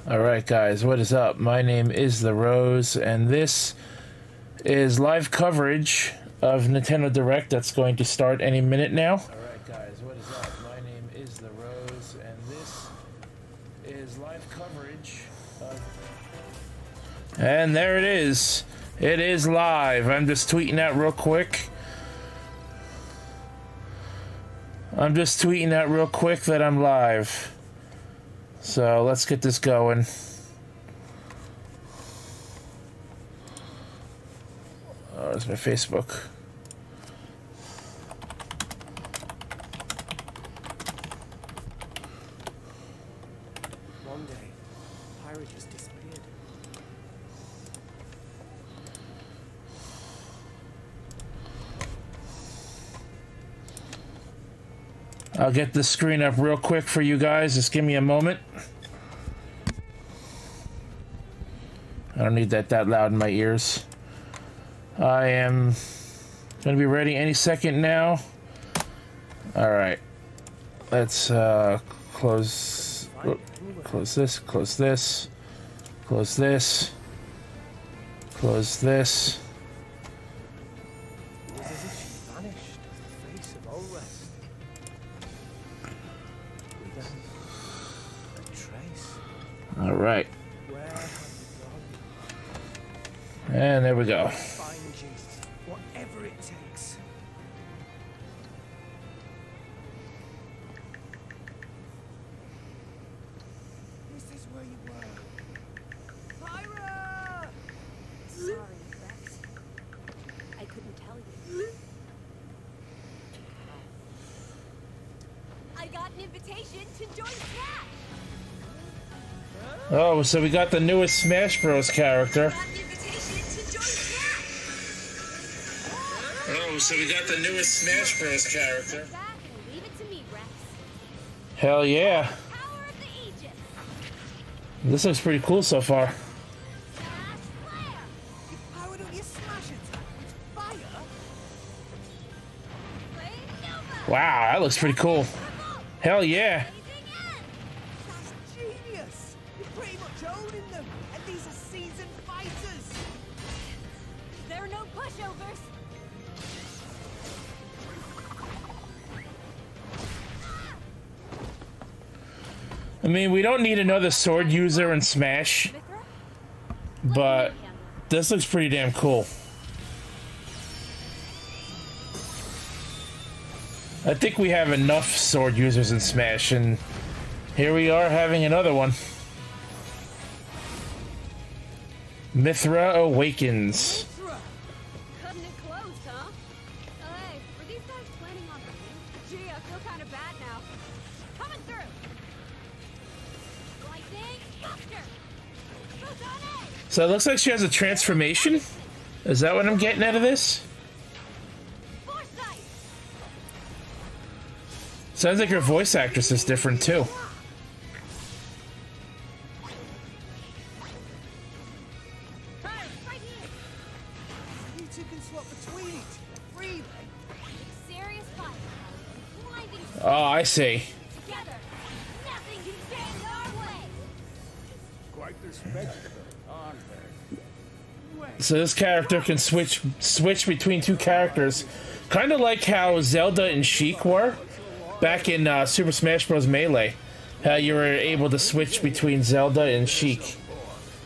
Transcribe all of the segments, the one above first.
Alright guys, what is up? My name is The Rose, and this is live coverage of Nintendo Direct that's going to start any minute now. Alright guys, what is up? My name is The Rose, and this is live coverage of... And there it is. It is live. I'm just tweeting that real quick. That I'm live. So let's get this going. Oh, there's my Facebook. One day, pirate just disappeared. I'll get the screen up real quick for you guys. Just give me a moment. I don't need that loud in my ears. I am going to be ready any second now. Alright. Let's close this, close this, close this, close this. It was as if she vanished off the face of all rest. Without a trace. Alright. Where have you And there we go. gone? Find you, whatever it takes. This is where you were. Pyra! Sorry, Rex. I couldn't tell you. I got an invitation to join Smash! Oh, so we got the newest Smash Bros. Character. Got an invitation to join Smash! Oh, so we got the newest Smash Bros. Character. Take that and leave it to me, Rex. Hell yeah. Power of the Aegis! This looks pretty cool so far. Smash Flare! You powered up your smash attack with fire? Flame Nova! Wow, that looks pretty cool. Revolt! Hell yeah. Blazing End! That's genius! You're pretty much owning them, and these are seasoned fighters! There are no pushovers! I mean, we don't need another sword user in Smash, Mithra? but this looks pretty damn cool. I think we have enough sword users in Smash, and here we are having another one. Mithra Awakens. Mithra! Cutting it close, huh? Hey, were these guys planning on winning? Gee, I feel kind of bad now. Coming through! Lightning, Buster! Photonic! So it looks like she has a transformation? Is that what I'm getting out of this? Foresight! Sounds like her voice actress is different too. Fire, right here! You two can swap between each freely. Serious fire. Blinding Oh, I see. together. Nothing can stand in our way. Quite the spectacle, aren't they? So this character can switch between two characters, kind of like how Zelda and Sheik were back in Super Smash Bros. Melee. How you were able to switch between Zelda and Sheik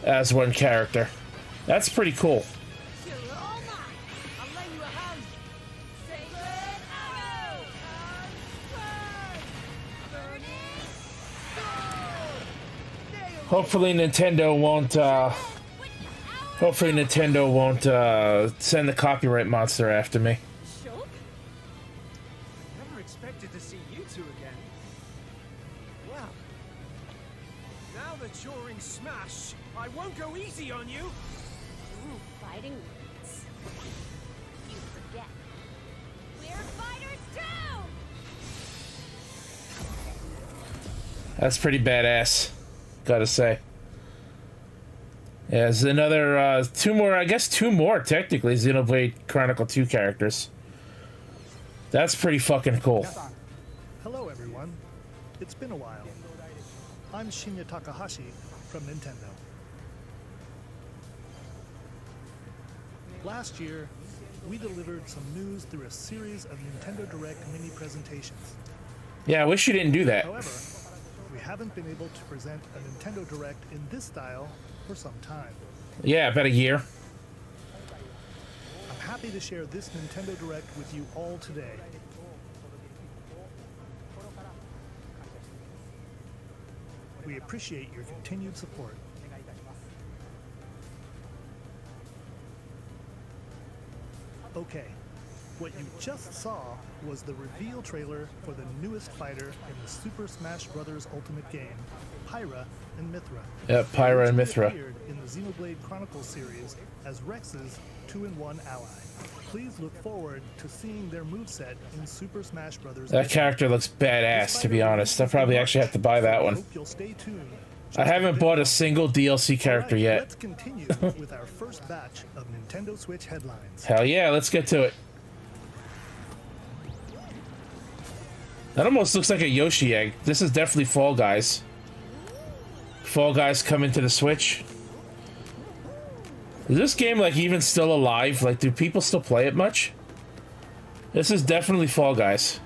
as one character. That's pretty cool. You're all mine. I'll lend you a hand. Sacred arrow. Burning sword. Hopefully Nintendo won't. Witness arrow. Send the copyright monster after me. Shulk? Never expected to see you two again. Well, now that you're in Smash, I won't go easy on you. Ooh, fighting words. You forget. We're fighters too. That's pretty badass, gotta say. Yeah, there's another, two more, technically, Xenoblade Chronicle 2 characters. That's pretty fucking cool. Hello, everyone. It's been a while. I'm Shinya Takahashi from Nintendo. Last year, we delivered some news through a series of Nintendo Direct mini presentations. Yeah, I wish you didn't do that. However, we haven't been able to present a Nintendo Direct in this style for some time. Yeah, about a year. I'm happy to share this Nintendo Direct with you all today. We appreciate your continued support. Okay, what you just saw was the reveal trailer for the newest fighter in the Super Smash Bros. Ultimate game, Pyra and Mithra. Yeah, Pyra and Mithra. Appeared in the Xenoblade Chronicles series as Rex's 2-in-1 ally. Please look forward to seeing their moveset in Super Smash Bros. That character looks badass, to be honest. I probably actually have to buy that one. Hope you'll stay tuned. I haven't bought a single DLC character yet. Let's continue with our first batch of Nintendo Switch headlines. Hell yeah, let's get to it. That almost looks like a Yoshi egg. This is definitely Fall Guys. Fall Guys coming to the Switch. Is this game like even still alive? Like, do people still play it much? This is definitely Fall Guys.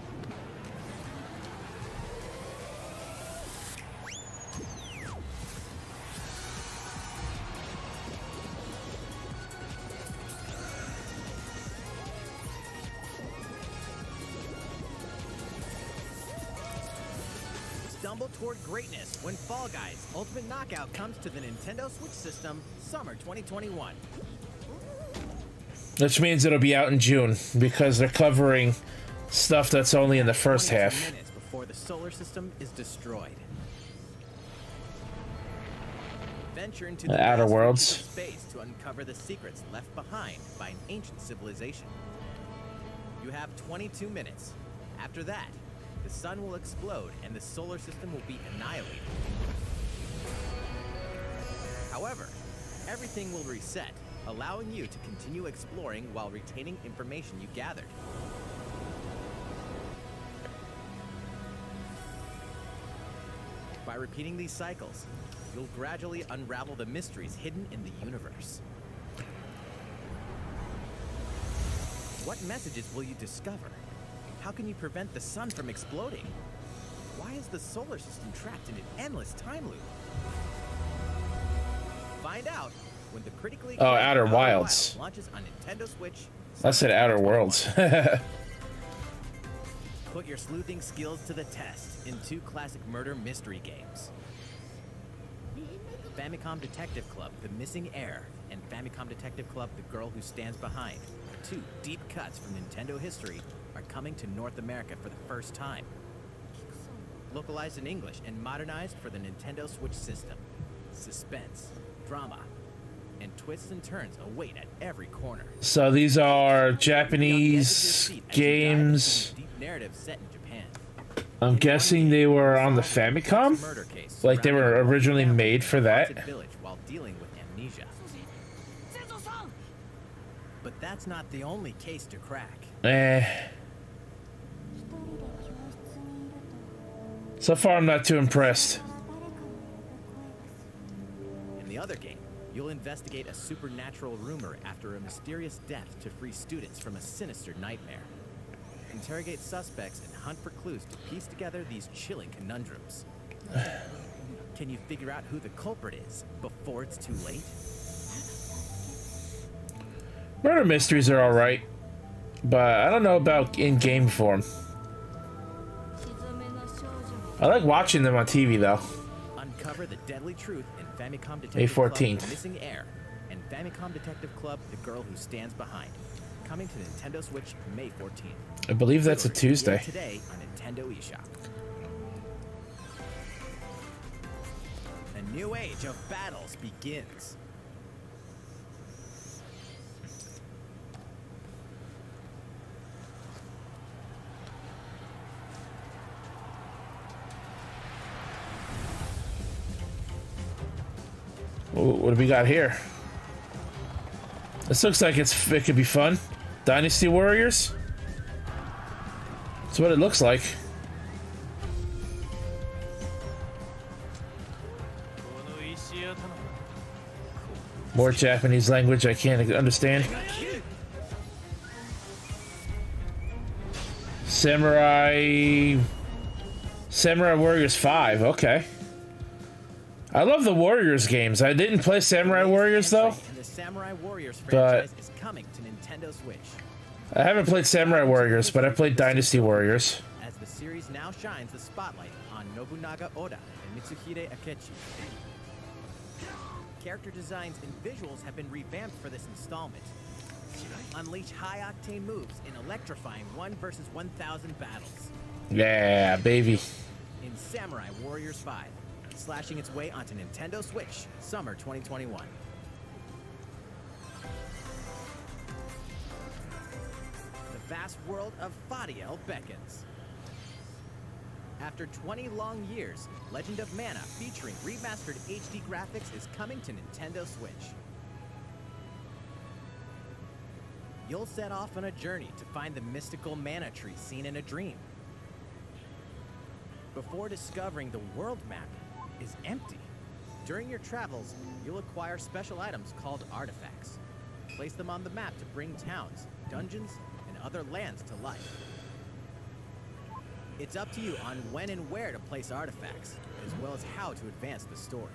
Stumble toward greatness when Fall Guys Ultimate Knockout comes to the Nintendo Switch system summer 2021. Which means it'll be out in June, because they're covering stuff that's only in the first 22 half. minutes before the solar system is destroyed. Venture into the Outer vast Worlds. reaches of space to uncover the secrets left behind by an ancient civilization. You have 22 minutes. After that, the sun will explode and the solar system will be annihilated. However, everything will reset, allowing you to continue exploring while retaining information you gathered. By repeating these cycles, you'll gradually unravel the mysteries hidden in the universe. What messages will you discover? How can you prevent the sun from exploding? Why is the solar system trapped in an endless time loop? Find out when the critically acclaimed Outer Wilds. launches on Nintendo Switch. I said Outer Worlds. Put your sleuthing skills to the test in two classic murder mystery games. Famicom Detective Club, The Missing Heir, and Famicom Detective Club, The Girl Who Stands Behind. Two deep cuts from Nintendo history are coming to North America for the first time. Localized in English and modernized for the Nintendo Switch system. Suspense, drama, and twists and turns await at every corner. So these are Japanese games. Deep narrative set in Japan. I'm guessing they were on the Famicom? Murder case Like they were originally made for that? village while dealing with amnesia. But that's not the only case to crack. So far, I'm not too impressed. In the other game, you'll investigate a supernatural rumor after a mysterious death to free students from a sinister nightmare. Interrogate suspects and hunt for clues to piece together these chilling conundrums. Can you figure out who the culprit is before it's too late? Murder mysteries are alright, but I don't know about in-game form. I like watching them on TV, though. Uncover the deadly truth in Famicom May Detective Club, 14th. The Missing Heir, and Famicom Detective Club, The Girl Who Stands Behind. Coming to Nintendo Switch May 14th. I believe that's a Pre-order Tuesday. today on Nintendo eShop. A new age of battles begins. What do we got here? This looks like it could be fun. Dynasty Warriors? That's what it looks like. More Japanese language I can't understand. Samurai Warriors 5, okay. I love the Warriors games. I didn't play Samurai Warriors though. And the Samurai Warriors franchise is coming to Nintendo Switch. I haven't played Samurai Warriors, but I played Dynasty Warriors. As the series now shines the spotlight on Nobunaga Oda and Mitsuhide Akechi. Character designs and visuals have been revamped for this installment. Unleash high-octane moves in electrifying 1 versus 1,000 battles. Yeah, baby. In Samurai Warriors 5, slashing its way onto Nintendo Switch, summer 2021. The vast world of Fadiel beckons. After 20 long years, Legend of Mana featuring remastered HD graphics is coming to Nintendo Switch. You'll set off on a journey to find the mystical mana tree seen in a dream. Before discovering the world map is empty. During your travels, you'll acquire special items called artifacts. Place them on the map to bring towns, dungeons, and other lands to life. It's up to you on when and where to place artifacts, as well as how to advance the story.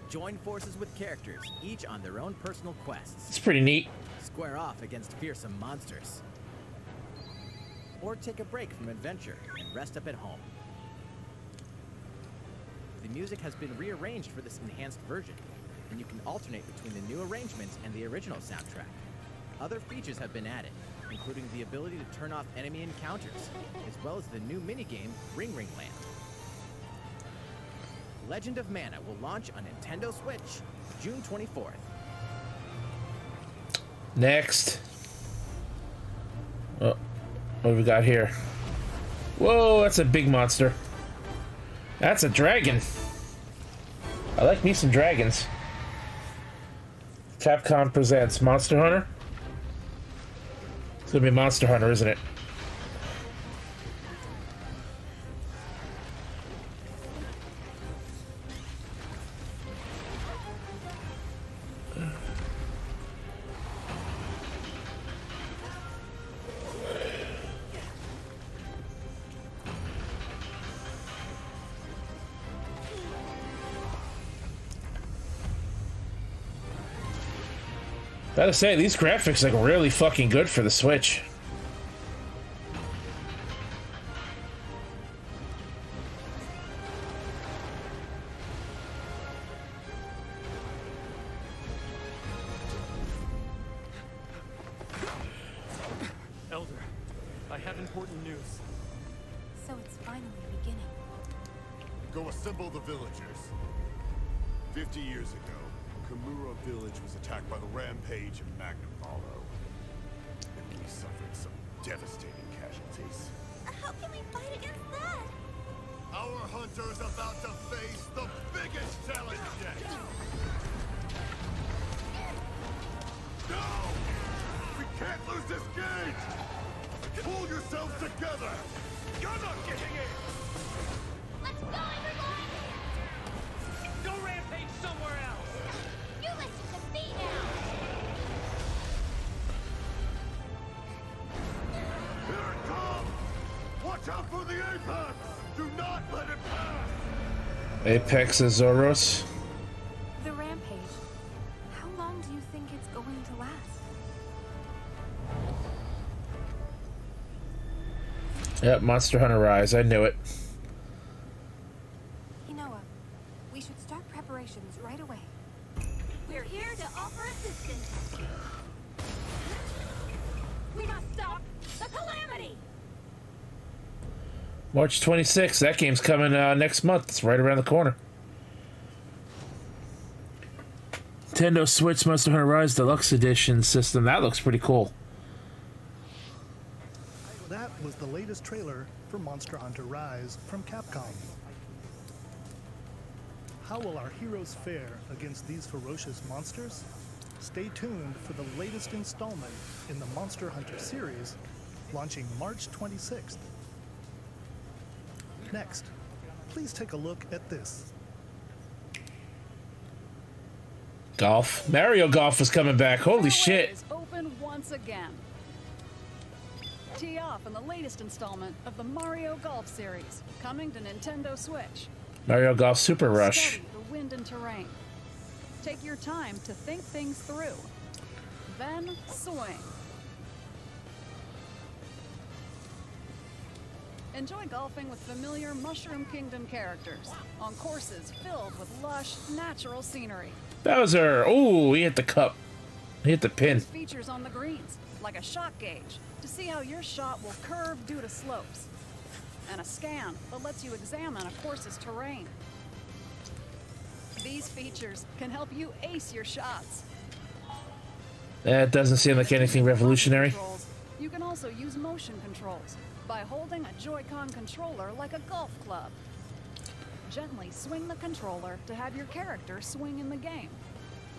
Join forces with characters, each on their own personal quests. It's pretty neat. Square off against fearsome monsters. Or take a break from adventure and rest up at home. The music has been rearranged for this enhanced version, and you can alternate between the new arrangements and the original soundtrack. Other features have been added, including the ability to turn off enemy encounters, as well as the new minigame Ring Ring Land. Legend of Mana will launch on Nintendo Switch June 24th. Next. Oh, what have we got here? Whoa, that's a big monster. That's a dragon. I like me some dragons. Capcom presents Monster Hunter. It's gonna be Monster Hunter, isn't it? Gotta say, these graphics look really fucking good for the Switch. Elder, I have important news. So it's finally beginning. Go assemble the villagers. 50 years ago, Kamura village was attacked by the rampage of Magnavalo. And we suffered some devastating casualties. How can we fight against that? Our hunter's about to face the biggest challenge yet! No! We can't lose this gate! Pull yourselves together! You're not getting in! Let's go, everyone! Go rampage somewhere else! You listen to me now! Here it comes! Watch out for the apex! Do not let it pass! Apex Azoros. The rampage. How long do you think it's going to last? Yep, Monster Hunter Rise. I knew it. Inoa, we should start preparations right away. We're here to offer assistance. We must stop the calamity. March 26th. That game's coming next month. It's right around the corner. Nintendo Switch Monster Hunter Rise Deluxe Edition system. That looks pretty cool. That was the latest trailer for Monster Hunter Rise from Capcom. How will our heroes fare against these ferocious monsters? Stay tuned for the latest installment in the Monster Hunter series, launching March 26th. Next, please take a look at this. Golf. Mario Golf is coming back. Holy shit. Is open once again. Tee off in the latest installment of the Mario Golf series, coming to Nintendo Switch. Mario Golf Super Rush. Study the wind and terrain. Take your time to think things through. Then swing. Enjoy golfing with familiar Mushroom Kingdom characters on courses filled with lush, natural scenery. Bowser. Ooh, he hit the cup. He hit the pin. There's features on the greens, like a shot gauge, to see how your shot will curve due to slopes. And a scan that lets you examine a course's terrain. These features can help you ace your shots. That doesn't seem like anything revolutionary. You can also use motion controls by holding a Joy-Con controller like a golf club. Gently swing the controller to have your character swing in the game,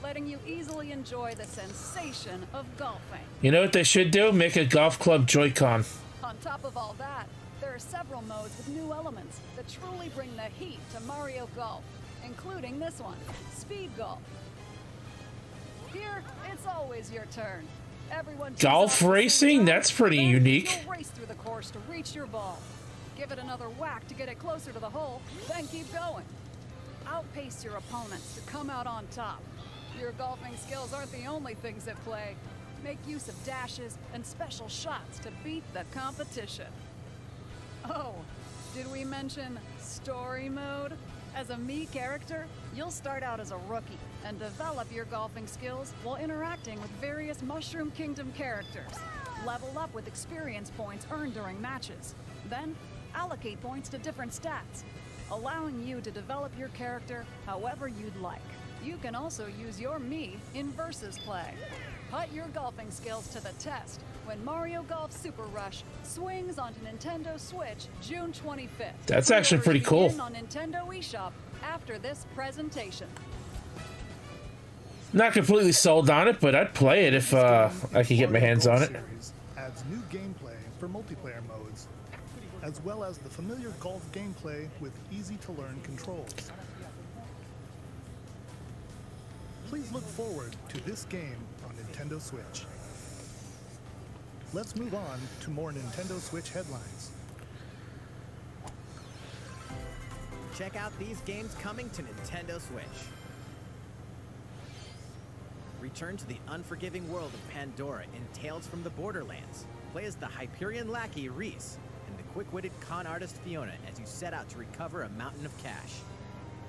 letting you easily enjoy the sensation of golfing. You know what they should do? Make a golf club Joy-Con. On top of all that, there are several modes with new elements that truly bring the heat to Mario Golf, including this one, Speed Golf. Here, it's always your turn. Everyone Golf racing? That's pretty unique. You'll race through the course to reach your ball. Give it another whack to get it closer to the hole, then keep going. Outpace your opponents to come out on top. Your golfing skills aren't the only things at play. Make use of dashes and special shots to beat the competition. Oh, did we mention story mode? As a Mii character, you'll start out as a rookie and develop your golfing skills while interacting with various Mushroom Kingdom characters. Level up with experience points earned during matches. Then, allocate points to different stats, allowing you to develop your character however you'd like. You can also use your Mii in versus play. Put your golfing skills to the test when Mario Golf Super Rush swings onto Nintendo Switch June 25th. That's actually pretty cool. Begin on Nintendo eShop after this presentation. Not completely sold on it, but I'd play it if I could get my hands on it. Series adds new gameplay for multiplayer modes, as well as the familiar golf gameplay with easy-to-learn controls. Please look forward to this game on Nintendo Switch. Let's move on to more Nintendo Switch headlines. Check out these games coming to Nintendo Switch. Return to the unforgiving world of Pandora in Tales from the Borderlands. Play as the Hyperion lackey Reese and the quick-witted con artist Fiona as you set out to recover a mountain of cash.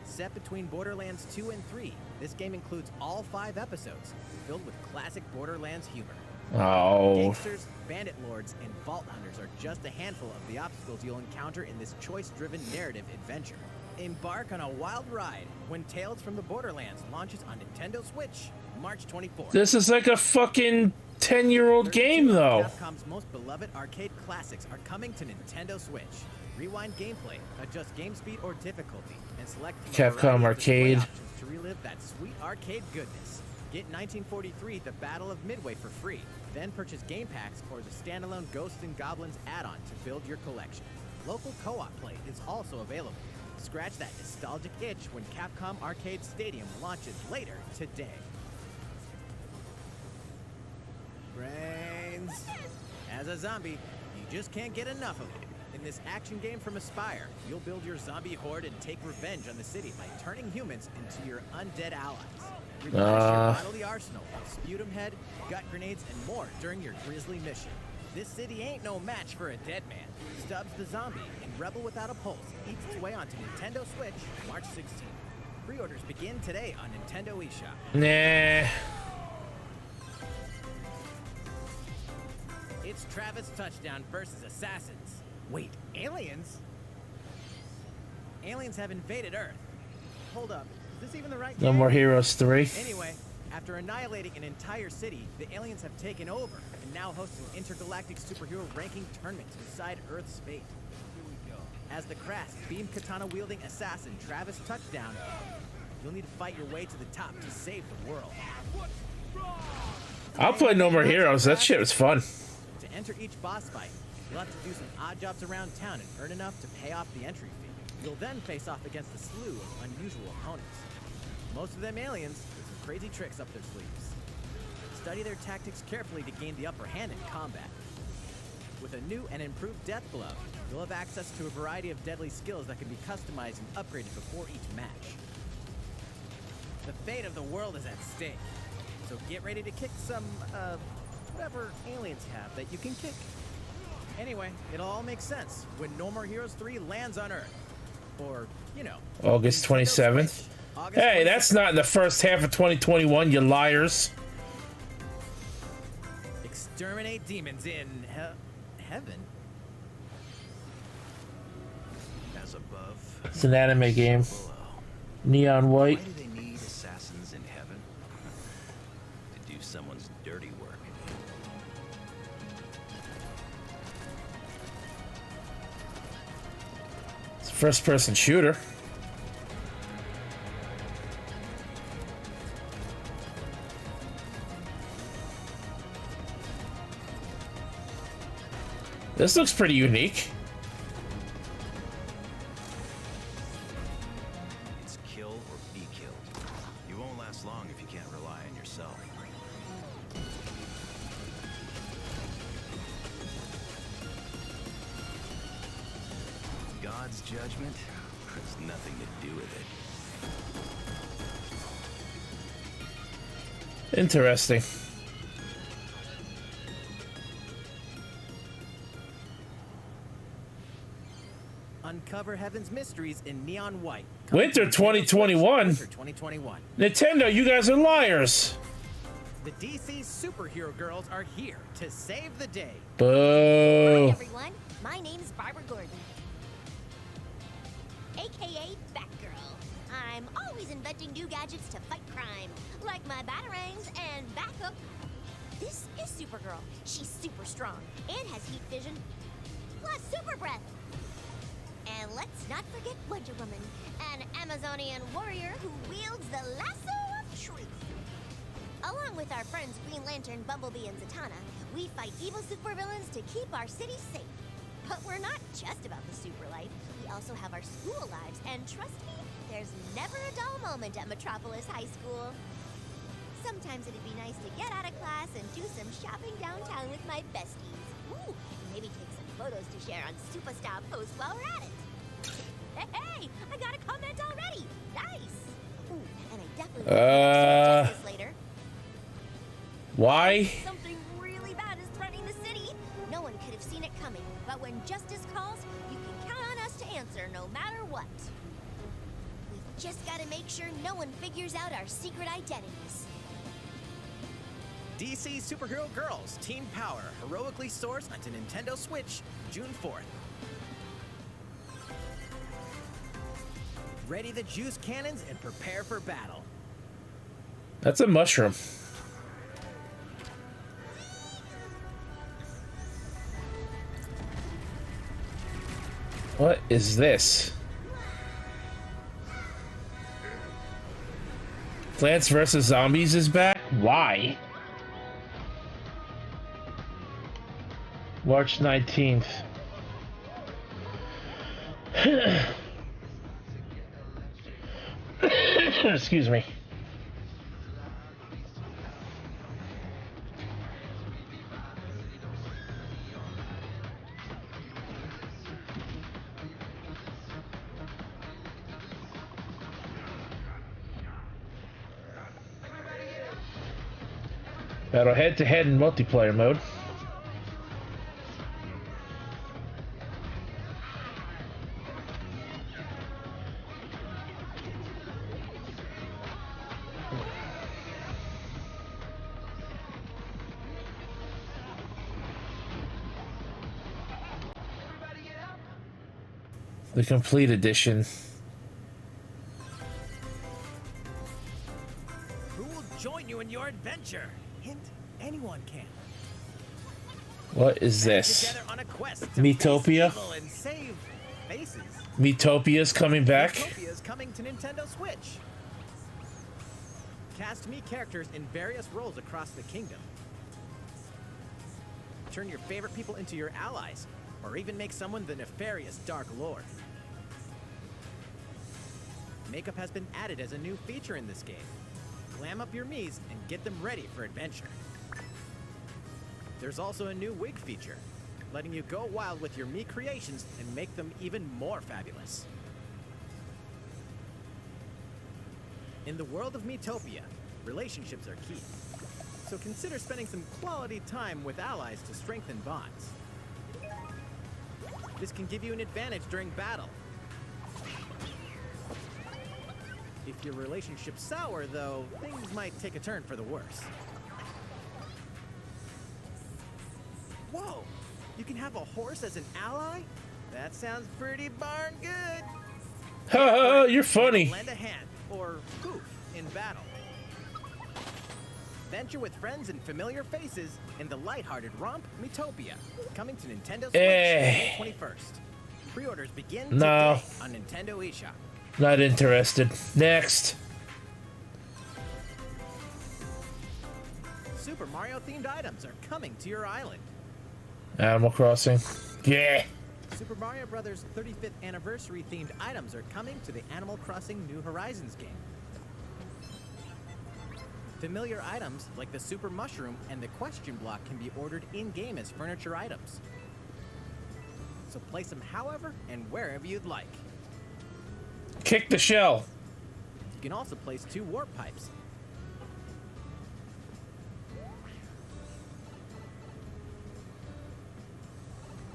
Set between Borderlands 2 and 3, this game includes all 5 episodes, filled with classic Borderlands humor. Oh. Gangsters, bandit lords, and vault hunters are just a handful of the obstacles you'll encounter in this choice-driven narrative adventure. Embark on a wild ride when Tales from the Borderlands launches on Nintendo Switch, March 24th. This is like a fucking 10-year-old game, though. Capcom's most beloved arcade classics are coming to Nintendo Switch. Rewind gameplay, adjust game speed or difficulty, and select Capcom Arcade options to relive that sweet arcade goodness. Get 1943 The Battle of Midway for free, then purchase game packs or the standalone Ghosts and Goblins add-on to build your collection. Local co-op play is also available. Scratch that nostalgic itch when Capcom Arcade Stadium launches later today. Brains. As a zombie, you just can't get enough of it. In this action game from Aspyr, you'll build your zombie horde and take revenge on the city by turning humans into your undead allies. Replenish your bodily arsenal of sputum head, gut grenades, and more during your grisly mission. This city ain't no match for a dead man. Stubbs the Zombie in Rebel Without a Pulse eats its way onto Nintendo Switch March 16th. Pre-orders begin today on Nintendo eShop. Nah. It's Travis Touchdown versus Assassins. Wait, aliens? Aliens have invaded Earth. Hold up, is this even the right No game? More Heroes 3. Anyway, after annihilating an entire city, the aliens have taken over and now host an intergalactic superhero ranking tournament to decide Earth's fate. Here we go. As the crass, beam katana-wielding assassin Travis Touchdown, you'll need to fight your way to the top to save the world. I'll play No More Heroes. That shit was fun. To enter each boss fight, you'll have to do some odd jobs around town and earn enough to pay off the entry fee. You'll then face off against a slew of unusual opponents. Most of them aliens, crazy tricks up their sleeves. Study their tactics carefully to gain the upper hand in combat. With a new and improved Death Glove, you'll have access to a variety of deadly skills that can be customized and upgraded before each match. The fate of the world is at stake, so get ready to kick some, whatever aliens have that you can kick. Anyway, it'll all make sense when No More Heroes 3 lands on Earth. Or, you know... August 27th. Hey, that's not in the first half of 2021, you liars. Exterminate demons in heaven. As above. It's an anime game. Neon white. Why do they need assassins in heaven? To do someone's dirty work. It's a first-person shooter. This looks pretty unique. It's kill or be killed. You won't last long if you can't rely on yourself. God's judgment has nothing to do with it. Interesting. Uncover heaven's mysteries in neon white. Winter 2021? Winter 2021. Nintendo, you guys are liars. The DC superhero girls are here to save the day. Boo. Hi everyone, my name's Barbara Gordon, aka Batgirl. I'm always inventing new gadgets to fight crime, like my batarangs and backup. This is Supergirl. She's super strong and has heat vision, plus super breath. And let's not forget Wonder Woman, an Amazonian warrior who wields the lasso of truth. Along with our friends Green Lantern, Bumblebee, and Zatanna, we fight evil supervillains to keep our city safe. But we're not just about the super life. We also have our school lives, and trust me, there's never a dull moment at Metropolis High School. Sometimes it'd be nice to get out of class and do some shopping downtown with my besties. Ooh, and maybe take some photos to share on Superstar Post while we're at it. Hey, I got a comment already. Nice. Ooh, and I definitely will this later. Why? Something really bad is threatening the city. No one could have seen it coming, but when justice calls, you can count on us to answer no matter what. We've just got to make sure no one figures out our secret identities. DC Superhero Girls Teen Power heroically soars onto Nintendo Switch June 4th. Ready the juice cannons and prepare for battle. That's a mushroom. What is this? Plants vs. Zombies is back? Why? March 19th. Excuse me. Battle head-to-head in multiplayer mode. The complete edition. Who will join you in your adventure? Hint, anyone can. What is this? Together on a quest to Metopia? face evil and save faces. Metopia's coming back. Metopia is coming to Nintendo Switch. Cast me characters in various roles across the kingdom. Turn your favorite people into your allies, or even make someone the nefarious Dark Lord. Makeup has been added as a new feature in this game. glam up your Miis and get them ready for adventure. There's also a new wig feature, letting you go wild with your Mii creations and make them even more fabulous. In the world of Metopia, relationships are key. So consider spending some quality time with allies to strengthen bonds. This can give you an advantage during battle. If your relationship's sour, though, things might take a turn for the worse. Whoa! You can have a horse as an ally? That sounds pretty darn good. Haha, you're funny. Lend a hand, or goof, in battle. Venture with friends and familiar faces in the lighthearted romp Metopia, coming to Nintendo Switch May 21st. Pre-orders begin today on Nintendo eShop. Not interested. Next. Super Mario themed items are coming to your island. Animal Crossing. Yeah. Super Mario Bros. 35th anniversary themed items are coming to the Animal Crossing New Horizons game. Familiar items like the Super Mushroom and the Question Block can be ordered in-game as furniture items. So place them however and wherever you'd like. Kick the shell. You can also place 2 warp pipes.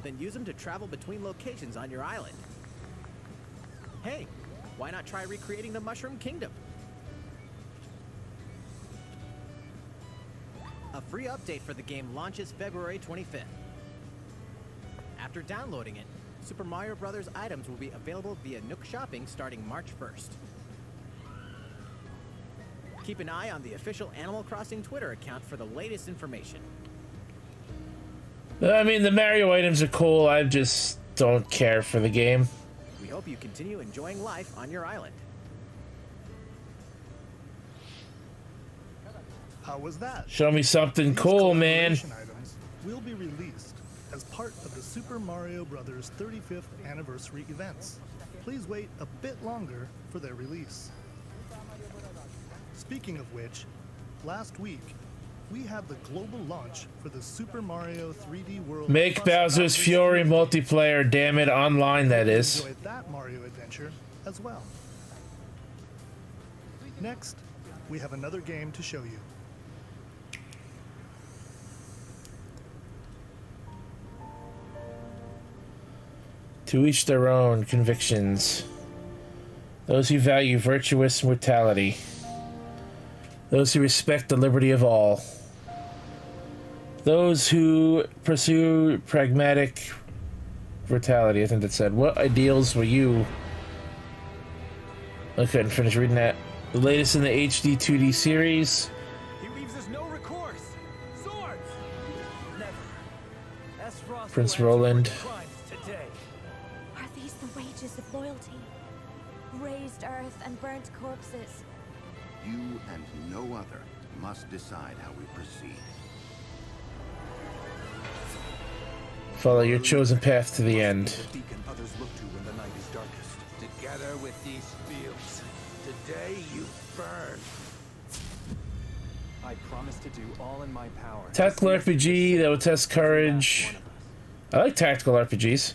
Then use them to travel between locations on your island. Hey, why not try recreating the Mushroom Kingdom? A free update for the game launches February 25th. After downloading it, Super Mario Bros. Items will be available via Nook Shopping starting March 1st. Keep an eye on the official Animal Crossing Twitter account for the latest information. I mean, the Mario items are cool. I just don't care for the game. We hope you continue enjoying life on your island. How was that? Show me something cool, man. Items will be released as part of the Super Mario Bros. 35th anniversary events. Please wait a bit longer for their release. Speaking of which, last week we had the global launch for the Super Mario 3D World. Make Bowser's Fury multiplayer, damn it, online that is. Enjoy that Mario adventure as well. Next, we have another game to show you. To each their own convictions. Those who value virtuous mortality. Those who respect the liberty of all. Those who pursue pragmatic brutality, I think that said. What ideals were you? I couldn't finish reading that. The latest in the HD 2D series. He leaves us no recourse. Swords! Never. Aspharos Prince will answer Roland. for your crimes today. Are these the wages of loyalty? Raised earth and burnt corpses. You and no other must decide how we proceed. Follow your chosen path to the end. The beacon others look to when the night is darkest. Together with these fields, today you burn. I promise to do all in my power. Tactical RPG that will test courage. I like tactical RPGs.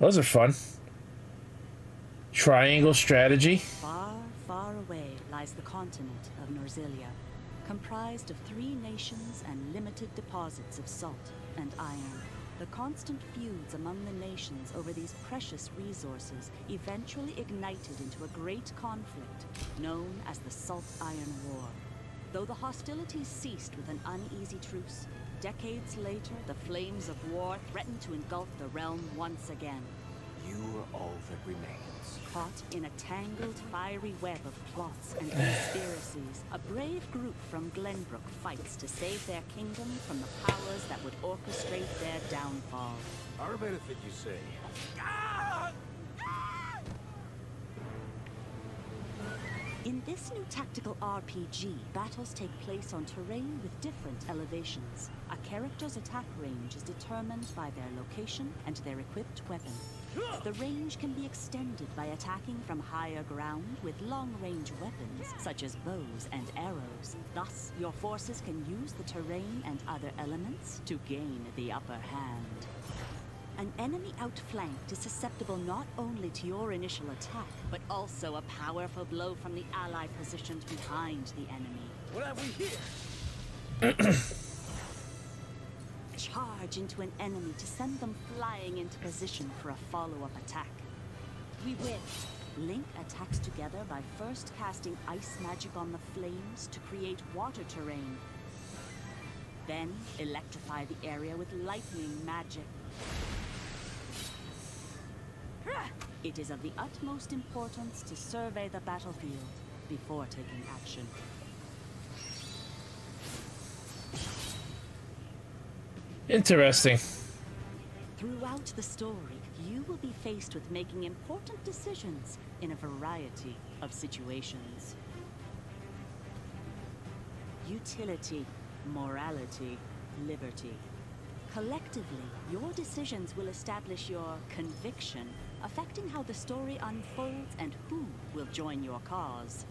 Those are fun. Triangle strategy. Far, far away lies the continent of Norzilia, comprised of 3 nations and limited deposits of salt and iron. The constant feuds among the nations over these precious resources eventually ignited into a great conflict known as the Salt Iron War. Though the hostilities ceased with an uneasy truce, decades later the flames of war threatened to engulf the realm once again. You are all that remains. Caught in a tangled, fiery web of plots and conspiracies, a brave group from Glenbrook fights to save their kingdom from the powers that would orchestrate their downfall. Our benefit, you say? In this new tactical RPG, battles take place on terrain with different elevations. A character's attack range is determined by their location and their equipped weapon. The range can be extended by attacking from higher ground with long-range weapons, such as bows and arrows. Thus, your forces can use the terrain and other elements to gain the upper hand. An enemy outflanked is susceptible not only to your initial attack, but also a powerful blow from the ally positioned behind the enemy. What have we here? Charge into an enemy to send them flying into position for a follow-up attack. We win. Link attacks together by first casting ice magic on the flames to create water terrain. Then electrify the area with lightning magic. It is of the utmost importance to survey the battlefield before taking action. Interesting. Throughout the story, you will be faced with making important decisions in a variety of situations. Utility, morality, liberty. Collectively, your decisions will establish your conviction, affecting how the story unfolds and who will join your cause.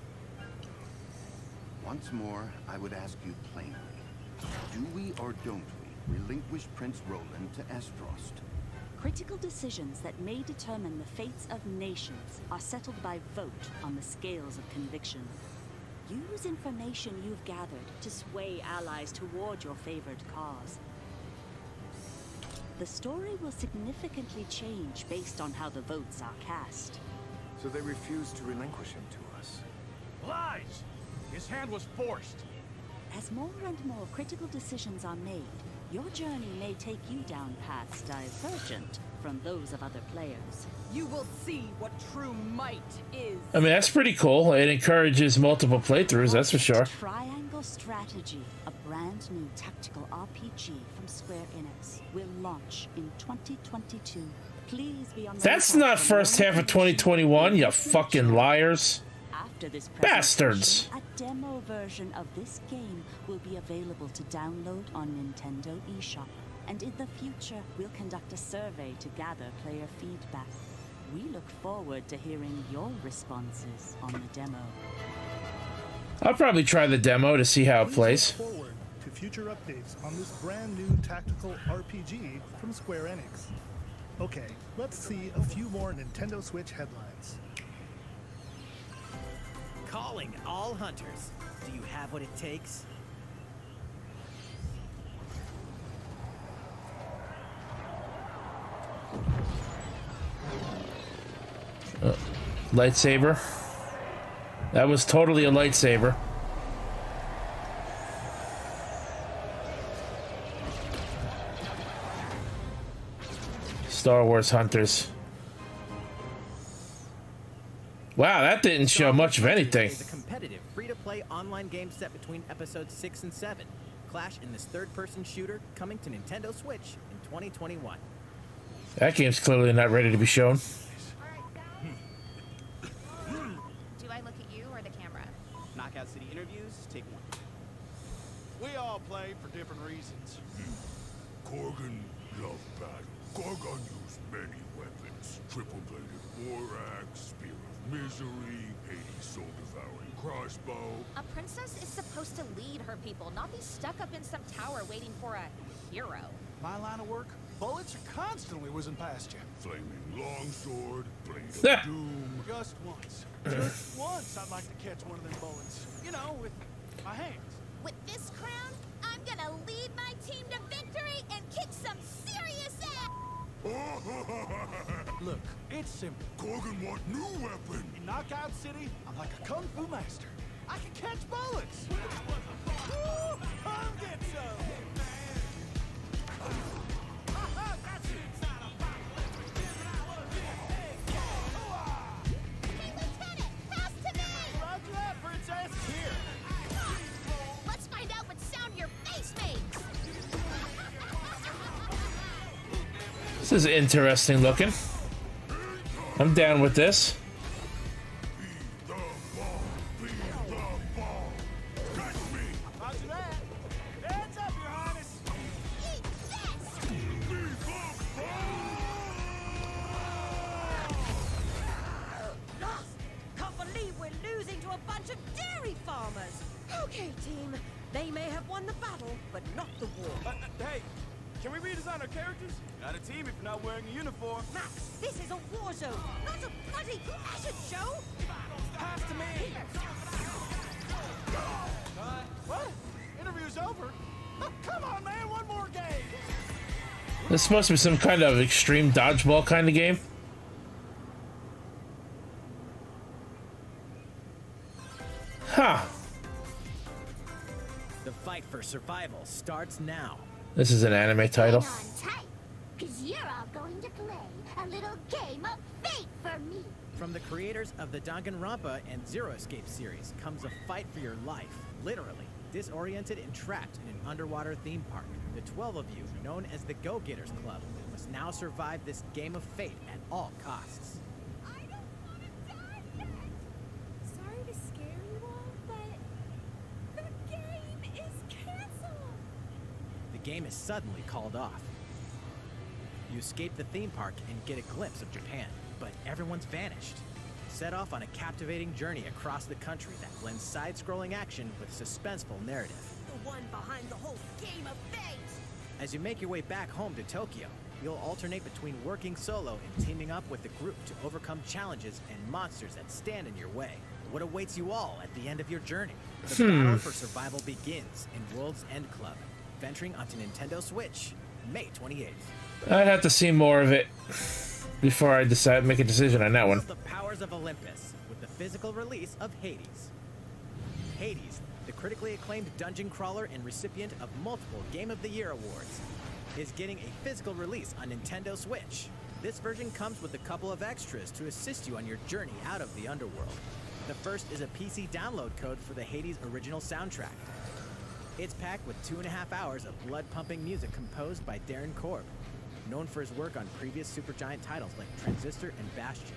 Once more, I would ask you plainly, do we or don't we relinquish Prince Roland to Estrost? Critical decisions that may determine the fates of nations are settled by vote on the scales of conviction. Use information you've gathered to sway allies toward your favored cause. The story will significantly change based on how the votes are cast. So they refused to relinquish him to us. Lies! His hand was forced. As more and more critical decisions are made, your journey may take you down paths divergent from those of other players. You will see what true might is. I mean, that's pretty cool. It encourages multiple playthroughs, that's for sure. Triangle Strategy, a brand new tactical RPG from Square Enix, will launch in 2022. Please be on the That's lookout not for first more half of 2021, you information. fucking liars. After this Bastards. presentation, a demo version of this game will be available to download on Nintendo eShop. And in the future, we'll conduct a survey to gather player feedback. We look forward to hearing your responses on the demo. I'll probably try the demo to see how it plays. Look forward to future updates on this brand new tactical RPG from Square Enix. Okay, let's see a few more Nintendo Switch headlines. Calling all hunters. Do you have what it takes? Lightsaber. That was totally a lightsaber. Star Wars Hunters. Wow, that didn't show much of anything. It's a competitive, free-to-play online game set between episodes 6 and 7. Clash in this third-person shooter coming to Nintendo Switch in 2021. That game's clearly not ready to be shown. Do I look at you or the camera? Knockout City interviews, take one. We all play for different reasons. Korgan loved battle. Korgan used many weapons. Triple-bladed war axe, spear of misery, Hades soul-devouring crossbow. A princess is supposed to lead her people, not be stuck up in some tower waiting for a hero. My line of work, bullets are constantly whizzing past you. Flaming longsword, blade of doom. Just once. Just once I'd like to catch one of them bullets. You know, with my hands. With this crown, I'm gonna lead my team to victory and kick some serious ass! Look, it's simple. Korgan want new weapon. In Knockout City, I'm like a kung fu master. I can catch bullets. Woo! Come get some. Hey, Lieutenant, pass to me! Roger that, Princess. Here. Let's find out what sound your face makes! This is interesting looking. I'm down with this. Roger that. Heads up, Your Highness. Eat this! but not the war. Hey, can we redesign our characters? Not a team if you're not wearing a uniform. Max, this is a war zone, not a bloody fashion show! Pass to me! What? Interview's over? Oh, come on, man, one more game! This is supposed to be some kind of extreme dodgeball kind of game. Huh. The fight for survival starts now. This is an anime title. Hang on tight, because you're all going to play a little game of fate for me. From the creators of the Danganronpa and Zero Escape series comes a fight for your life, literally. Disoriented and trapped in an underwater theme park, the 12 of you, known as the Go-Getters Club, must now survive this game of fate at all costs. I don't want to die yet. Sorry to scare you all, but the game is canceled. The game is suddenly called off. You escape the theme park and get a glimpse of Japan, but everyone's vanished. Set off on a captivating journey across the country that blends side-scrolling action with suspenseful narrative. The one behind the whole game of fate! As you make your way back home to Tokyo, you'll alternate between working solo and teaming up with the group to overcome challenges and monsters that stand in your way. What awaits you all at the end of your journey? The battle for survival begins in World's End Club, venturing onto Nintendo Switch, May 28th. I'd have to see more of it before I make a decision on that one. The powers of Olympus with the physical release of Hades. Hades, the critically acclaimed dungeon crawler and recipient of multiple Game of the Year awards, is getting a physical release on Nintendo Switch. This version comes with a couple of extras to assist you on your journey out of the underworld. The first is a PC download code for the Hades original soundtrack. It's packed with 2.5 hours of blood-pumping music composed by Darren Korb, known for his work on previous Supergiant titles like Transistor and Bastion.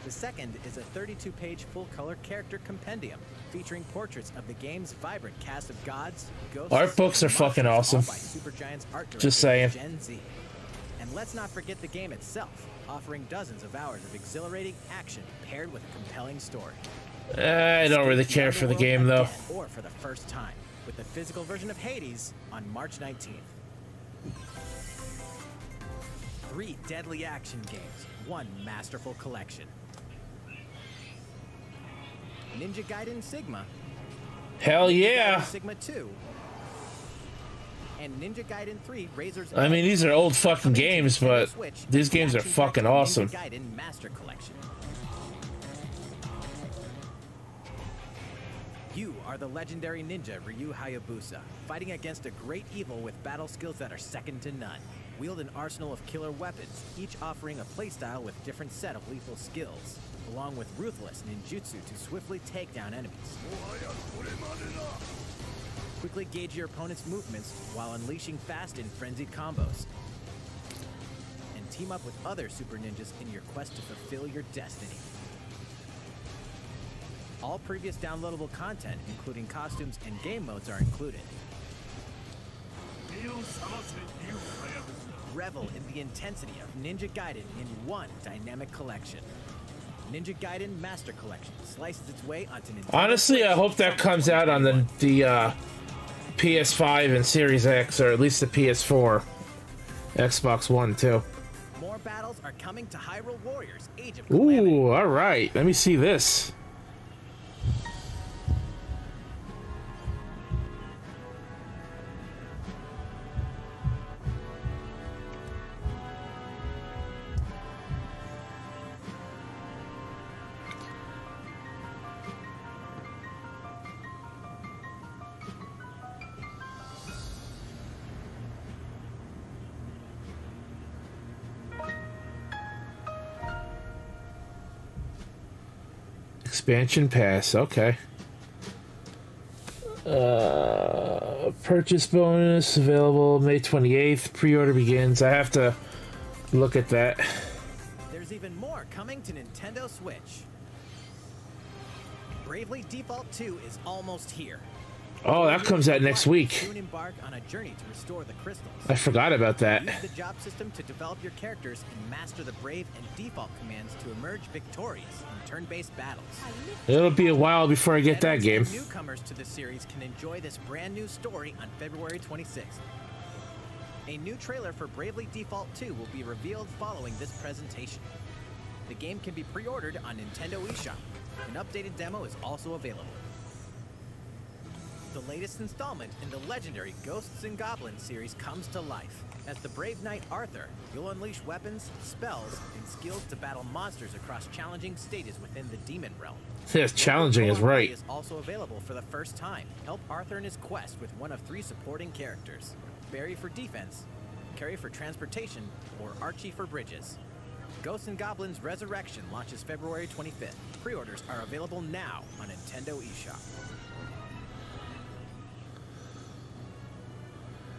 The second is a 32-page full-color character compendium featuring portraits of the game's vibrant cast of gods, ghosts, Art books are fucking awesome. all by Supergiant's art director, Just saying. Gen Z. And let's not forget the game itself, offering dozens of hours of exhilarating action paired with a compelling story. I don't really care for the game though. Or for the first time, with the physical version of Hades on March 19th. 3 deadly action games, 1 masterful collection. Ninja Gaiden Sigma. Hell Ninja yeah! Gaiden Sigma 2. And Ninja Gaiden 3 Razor's I mean, these are old fucking games, but these games are fucking awesome. Ninja Gaiden Master Collection. You are the legendary ninja Ryu Hayabusa, fighting against a great evil with battle skills that are second to none. Wield an arsenal of killer weapons, each offering a playstyle with different set of lethal skills, along with ruthless ninjutsu to swiftly take down enemies. Quickly gauge your opponent's movements while unleashing fast and frenzied combos. And team up with other super ninjas in your quest to fulfill your destiny. All previous downloadable content, including costumes and game modes, are included. Revel in the intensity of Ninja Gaiden in one dynamic collection. Ninja Gaiden Master Collection slices its way onto Nintendo. Honestly, I hope that comes out on the PS5 and Series X, or at least the PS4, Xbox One too. More battles are coming to Hyrule Warriors: Age of Calamity. Ooh, all right. Let me see this. Expansion pass, okay. Purchase bonus available May 28th. Pre-order begins. I have to look at that. There's even more coming to Nintendo Switch. Bravely Default 2 is almost here. Oh, that comes out next week. Soon embark on a journey to restore the crystals. I forgot about that. Use the job system to develop your characters and master the brave and default commands to emerge victorious in turn-based battles. It'll be a while before I get that game. Newcomers to the series can enjoy this brand new story on February 26th. A new trailer for Bravely Default 2 will be revealed following this presentation. The game can be pre-ordered on Nintendo eShop. An updated demo is also available. The latest installment in the legendary Ghosts and Goblins series comes to life. As the brave knight Arthur, you'll unleash weapons, spells, and skills to battle monsters across challenging stages within the demon realm. Yes, challenging is right. Is also available for the first time. Help Arthur in his quest with one of 3 supporting characters: Barry for defense, Carrie for transportation, or Archie for bridges. Ghosts and Goblins Resurrection launches February 25th. Pre-orders are available now on Nintendo eShop.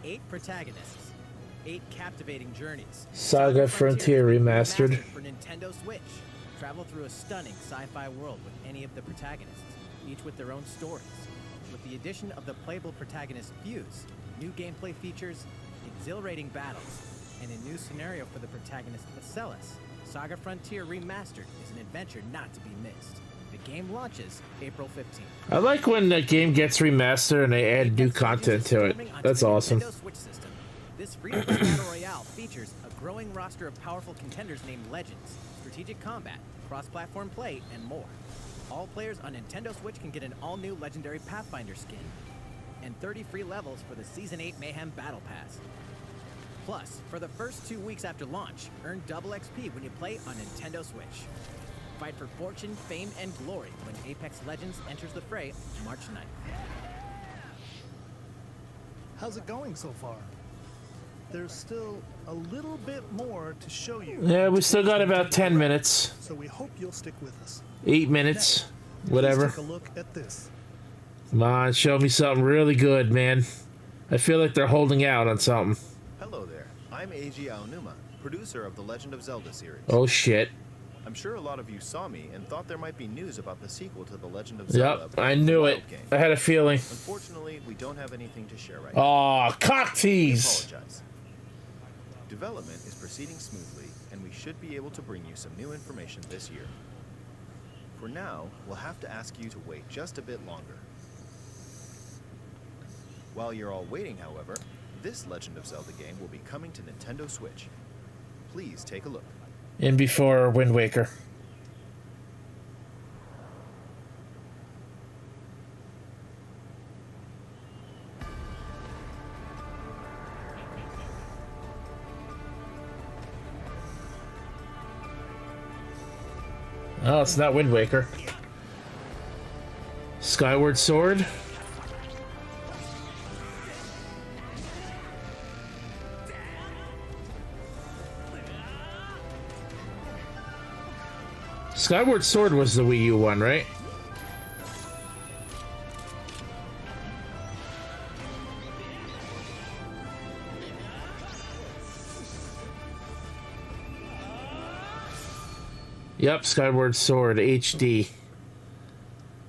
8 protagonists, 8 captivating journeys. Saga Frontier Remastered. For Nintendo Switch. Travel through a stunning sci-fi world with any of the protagonists, each with their own stories. With the addition of the playable protagonist Fuse, new gameplay features, exhilarating battles, and a new scenario for the protagonist Marcellus, Saga Frontier Remastered is an adventure not to be missed. The game launches April 15th. I like when the game gets remastered and they add new content to it. That's awesome. This free-to-play battle royale features a growing roster of powerful contenders named Legends, strategic combat, cross-platform play, and more. All players on Nintendo Switch can get an all-new Legendary Pathfinder skin, and 30 free levels for the Season 8 Mayhem Battle Pass. Plus, for the first 2 weeks after launch, earn double XP when you play on Nintendo Switch. Fight for fortune, fame, and glory when Apex Legends enters the fray March 9th. How's it going so far? There's still a little bit more to show you. Yeah, we still got about 10 minutes. So we hope you'll stick with us. 8 minutes, whatever. Take a look at this. Come on, show me something really good, man. I feel like they're holding out on something. Hello there. I'm Eiji Aonuma, producer of the Legend of Zelda series. Oh shit. I'm sure a lot of you saw me and thought there might be news about the sequel to the Legend of Zelda. Yep, I knew it. Game. I had a feeling. Unfortunately, we don't have anything to share right now. Aw, cock tease. Apologize. Development is proceeding smoothly, and we should be able to bring you some new information this year. For now, we'll have to ask you to wait just a bit longer. While you're all waiting, however, this Legend of Zelda game will be coming to Nintendo Switch. Please take a look. In before Wind Waker. Oh, it's not Wind Waker. Skyward Sword. Skyward Sword was the Wii U one, right? Yep, Skyward Sword HD.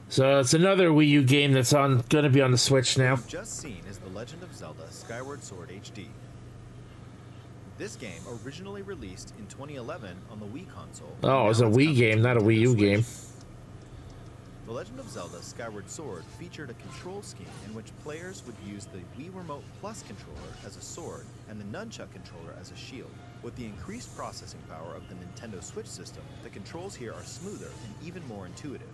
So it's another Wii U game that's going to be on the Switch now. What you've just seen is The Legend of Zelda Skyward Sword HD. This game originally released in 2011 on the Wii console. Oh, it was a Wii game, not a Wii U game. The Legend of Zelda Skyward Sword featured a control scheme in which players would use the Wii Remote Plus controller as a sword and the Nunchuck controller as a shield. With the increased processing power of the Nintendo Switch system, the controls here are smoother and even more intuitive.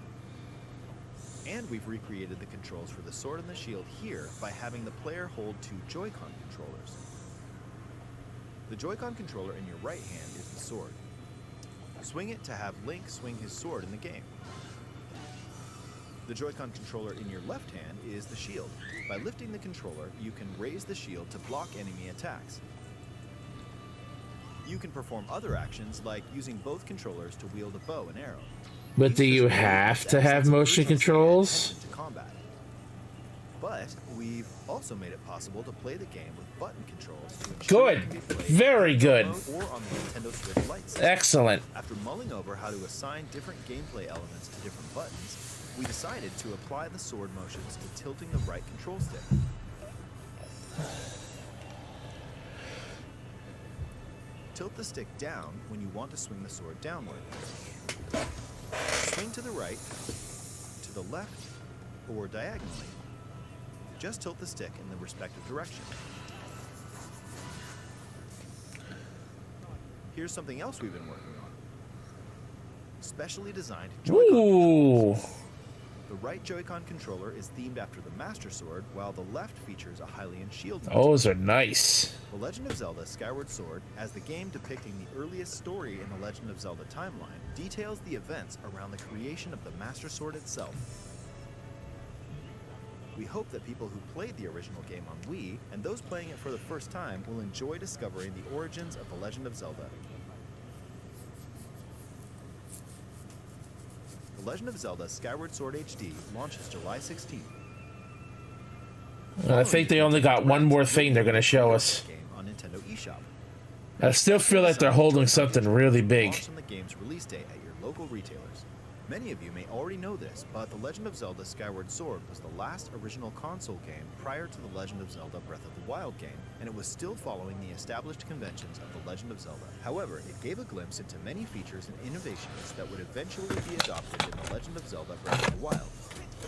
And we've recreated the controls for the sword and the shield here by having the player hold 2 Joy-Con controllers. The Joy-Con controller in your right hand is the sword. Swing it to have Link swing his sword in the game. The Joy-Con controller in your left hand is the shield. By lifting the controller, you can raise the shield to block enemy attacks. You can perform other actions like using both controllers to wield a bow and arrow. But do you have to have motion controls? But we've also made it possible to play the game with button controls to ensure Good. Very good. Or on the Nintendo Switch Lite system. Excellent. After mulling over how to assign different gameplay elements to different buttons, We decided to apply the sword motions to tilting the right control stick. Tilt the stick down when you want to swing the sword downward. Swing to the right, to the left, or diagonally. Just tilt the stick in the respective direction. Here's something else we've been working on. Specially designed Joy-Con controllers. The right Joy-Con controller is themed after the Master Sword, while the left features a Hylian shield. Those are nice. The Legend of Zelda Skyward Sword, as the game depicting the earliest story in the Legend of Zelda timeline, details the events around the creation of the Master Sword itself. We hope that people who played the original game on Wii, and those playing it for the first time, will enjoy discovering the origins of the Legend of Zelda. The Legend of Zelda Skyward Sword HD launches July 16th. I think they only got one more thing they're going to show us. On Nintendo eShop. I still feel like they're holding something really big. Launch on the game's release date at your local retailers. Many of you may already know this, but The Legend of Zelda Skyward Sword was the last original console game prior to The Legend of Zelda Breath of the Wild game, and it was still following the established conventions of The Legend of Zelda. However, it gave a glimpse into many features and innovations that would eventually be adopted in The Legend of Zelda Breath of the Wild.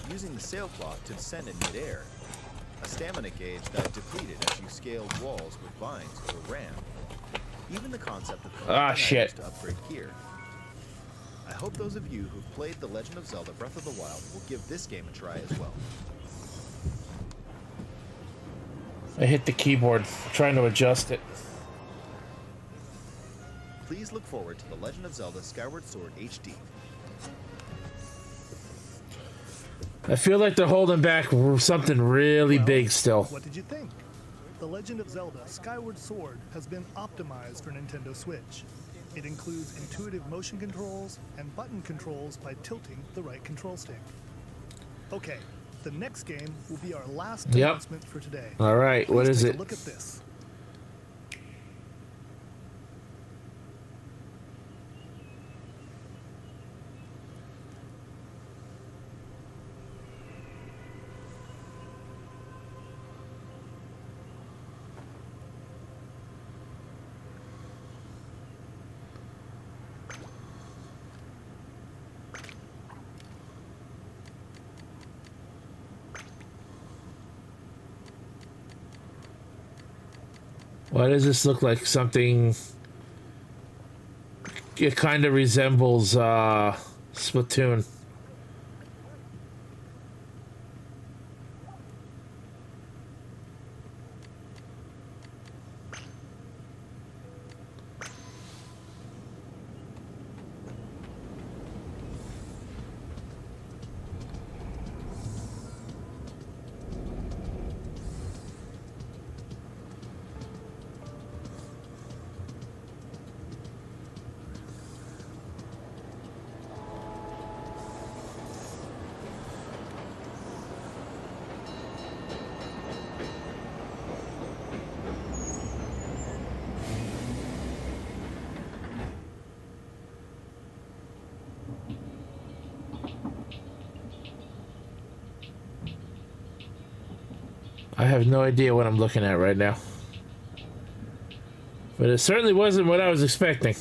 Using the sailcloth to descend in midair, a stamina gauge that depleted as you scaled walls with vines or ran, even the concept of shit. to upgrade gear. I hope those of you who've played The Legend of Zelda Breath of the Wild will give this game a try as well. I hit the keyboard, trying to adjust it. Please look forward to The Legend of Zelda Skyward Sword HD. I feel like they're holding back something really big still. What did you think? The Legend of Zelda Skyward Sword has been optimized for Nintendo Switch. It includes intuitive motion controls and button controls by tilting the right control stick. Okay, the next game will be our last announcement for today. All right, what is it? Look at this. Why does this look like something? It kind of resembles Splatoon. I have no idea what I'm looking at right now. But it certainly wasn't what I was expecting.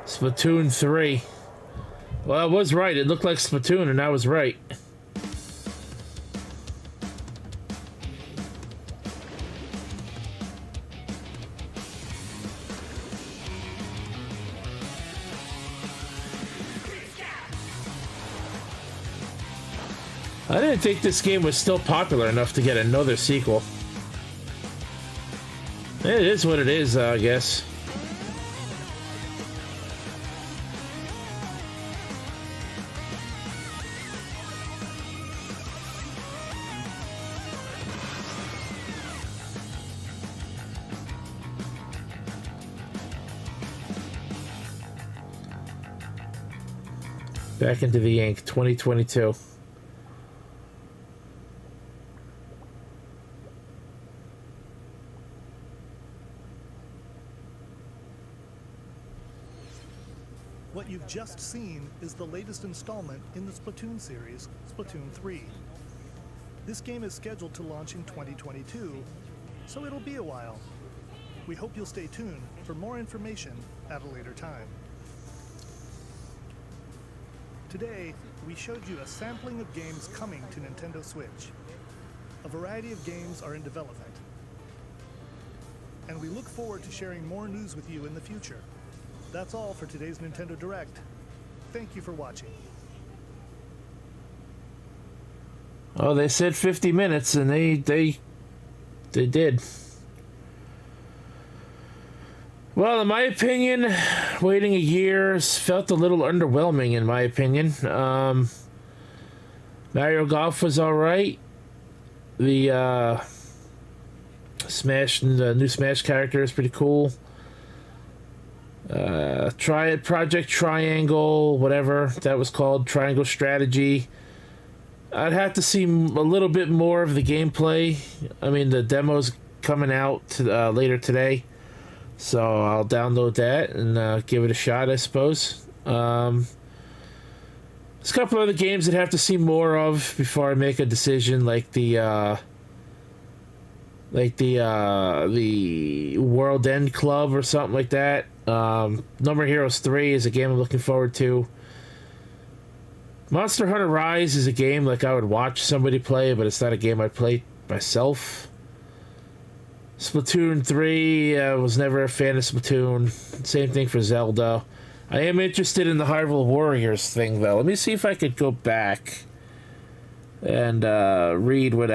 Splatoon 3. Well, I was right. It looked like Splatoon, and I was right. I didn't think this game was still popular enough to get another sequel. It is what it is, I guess. Back into the ink, 2022. What you've just seen is the latest installment in the Splatoon series, Splatoon 3. This game is scheduled to launch in 2022, so it'll be a while. We hope you'll stay tuned for more information at a later time. Today, we showed you a sampling of games coming to Nintendo Switch. A variety of games are in development. And we look forward to sharing more news with you in the future. That's all for today's Nintendo Direct. Thank you for watching. Oh, they said 50 minutes, and they did. Well, in my opinion, waiting a year felt a little underwhelming, in my opinion. Mario Golf was alright. The new Smash character is pretty cool. Project Triangle, whatever that was called, Triangle Strategy. I'd have to see a little bit more of the gameplay. I mean, the demo's coming out later today, so I'll download that and give it a shot, I suppose. There's a couple other games that have to see more of before I make a decision, like the World End Club or something like that. Number Heroes 3 is a game I'm looking forward to. Monster Hunter Rise is a game like I would watch somebody play, but it's not a game I play myself. Splatoon 3, I was never a fan of Splatoon. Same thing for Zelda. I am interested in the Hyrule Warriors thing, though. Let me see if I could go back and read what's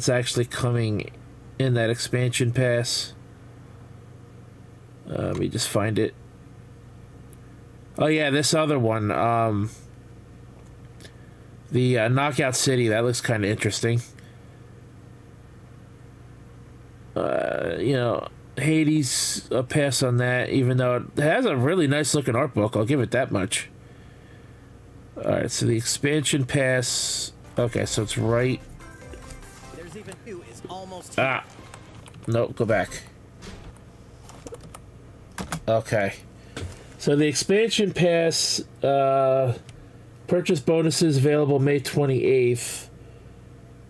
actually coming in that expansion pass. Let me just find it. Oh yeah, this other one. The Knockout City, that looks kind of interesting. Hades, a pass on that, even though it has a really nice looking art book. I'll give it that much. Alright, so the expansion pass. Okay, so it's right. There's even two is almost. Nope, go back. Okay. So the expansion pass, purchase bonuses available May 28th.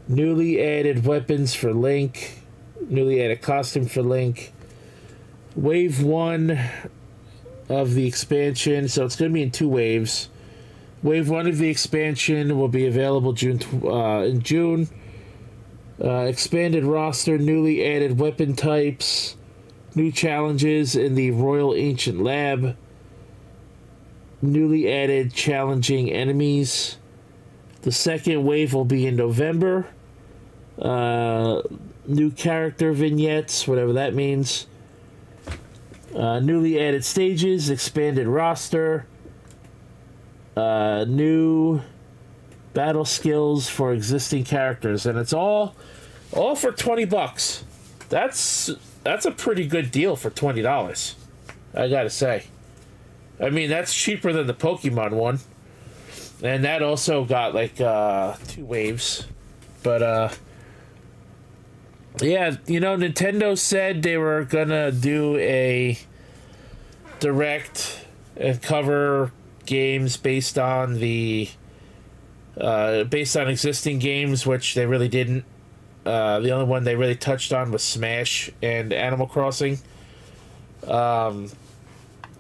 Newly added weapons for Link. Newly added costume for Link. Wave 1 of the expansion. So it's going to be in 2 waves. Wave 1 of the expansion will be available in June. Expanded roster, newly added weapon types. New challenges in the Royal Ancient Lab. Newly added challenging enemies. The second wave will be in November. New character vignettes, whatever that means. Newly added stages, expanded roster. New battle skills for existing characters. And it's all for $20. That's a pretty good deal for $20, I gotta say. I mean, that's cheaper than the Pokemon one. And that also got like 2 waves. But yeah, Nintendo said they were gonna do a direct and cover games based on existing games, which they really didn't. The only one they really touched on was Smash and Animal Crossing.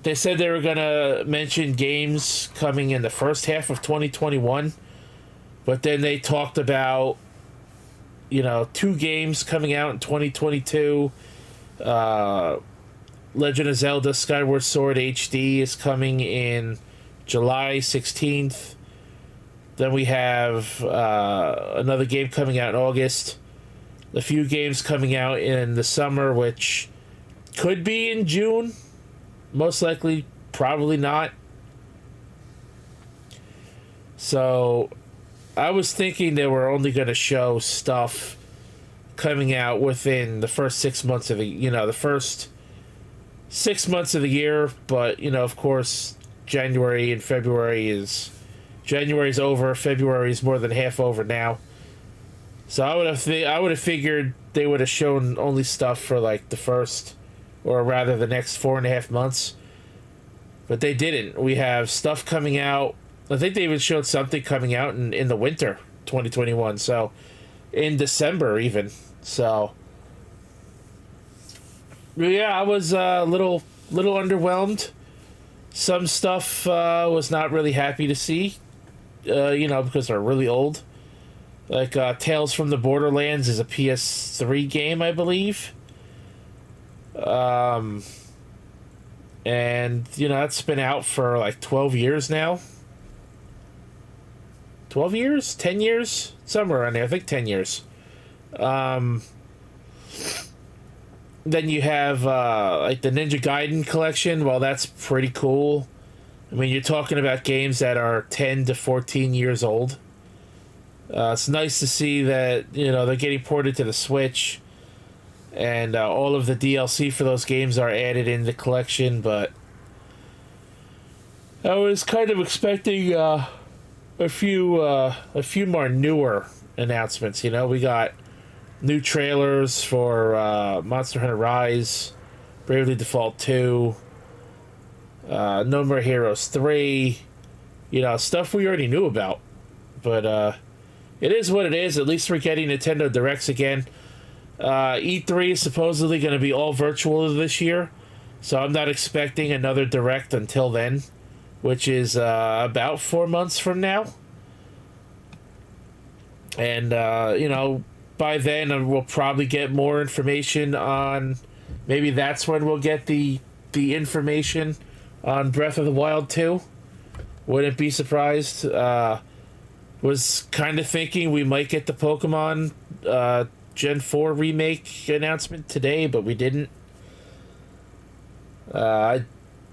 They said they were going to mention games coming in the first half of 2021, but then they talked about, 2 games coming out in 2022. Legend of Zelda Skyward Sword HD is coming in July 16th. Then we have another game coming out in August. A few games coming out in the summer, which could be in June. Most likely, probably not. So, I was thinking they were only going to show stuff coming out within the first 6 months of the, the first 6 months of the year. But, of course, January and February is... January's over, February's more than half over now. So I would have figured they would have shown only stuff for like the first, or rather the next 4.5 months. But they didn't. We have stuff coming out. I think they even showed something coming out in the winter 2021. So in December even. So yeah, I was a little underwhelmed. Some stuff was not really happy to see. Because they're really old. Like Tales from the Borderlands is a PS3 game, I believe. And that's been out for like 12 years now. 12 years? 10 years? Somewhere around there. I think 10 years. Then you have like the Ninja Gaiden collection. Well, that's pretty cool. I mean, you're talking about games that are 10 to 14 years old. It's nice to see that, they're getting ported to the Switch. And all of the DLC for those games are added in the collection, but I was kind of expecting a few more newer announcements. We got new trailers for Monster Hunter Rise, Bravely Default 2, No More Heroes 3, stuff we already knew about. But it is what it is. At least we're getting Nintendo Directs again. E3 is supposedly going to be all virtual this year, so I'm not expecting another Direct until then, which is about 4 months from now. And, by then we'll probably get more information on... Maybe that's when we'll get the information on Breath of the Wild 2. Wouldn't be surprised. Was kind of thinking we might get the Pokemon Gen 4 remake announcement today, but we didn't. I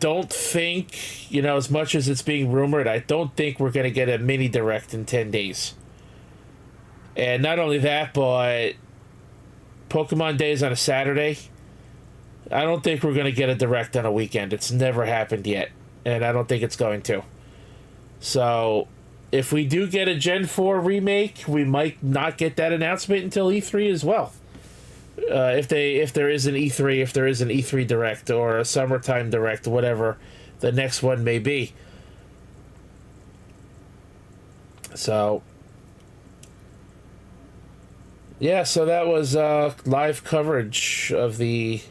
don't think, as much as it's being rumored, I don't think we're going to get a mini Direct in 10 days. And not only that, but Pokemon Day is on a Saturday. I don't think we're going to get a Direct on a weekend. It's never happened yet, and I don't think it's going to. So, if we do get a Gen 4 remake, we might not get that announcement until E3 as well. If there is an E3, if there is an E3 Direct or a summertime Direct, whatever the next one may be. So, yeah, so that was live coverage of the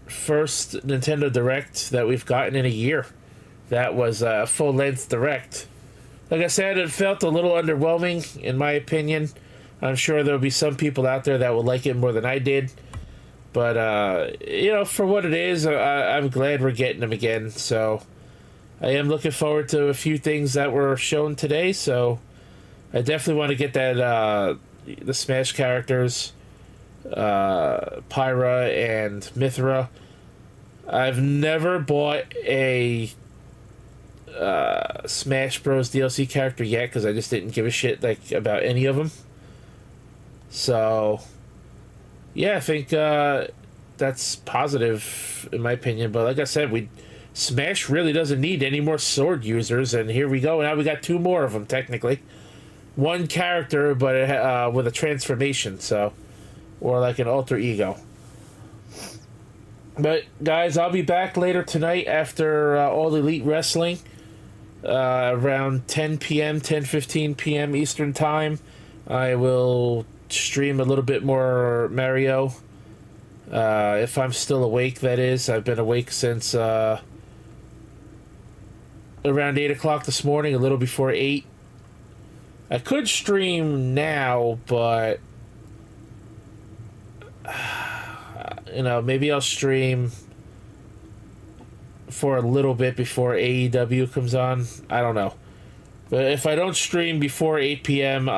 first Nintendo Direct that we've gotten in a year. That was a full-length Direct. Like I said, it felt a little underwhelming, in my opinion. I'm sure there'll be some people out there that will like it more than I did. But, for what it is, I'm glad we're getting them again. So, I am looking forward to a few things that were shown today. So, I definitely want to get that, the Smash characters, Pyra and Mythra. I've never bought a Smash Bros. DLC character yet because I just didn't give a shit about any of them. So, yeah, I think that's positive in my opinion. But like I said, Smash really doesn't need any more sword users, and here we go. Now we got 2 more of them technically. One character, but with a transformation, or like an alter ego. But guys, I'll be back later tonight after All Elite Wrestling, around 10 p.m., 10:15 p.m. Eastern Time. I will stream a little bit more Mario, if I'm still awake, that is. I've been awake since around 8 o'clock this morning, a little before 8. I could stream now, but maybe I'll stream for a little bit before AEW comes on. I don't know. But if I don't stream before 8 p.m.,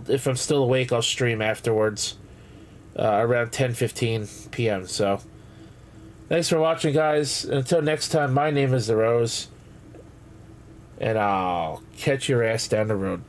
if I'm still awake, I'll stream afterwards, around 10:15 p.m. So, thanks for watching, guys. Until next time, my name is The Rose, and I'll catch your ass down the road.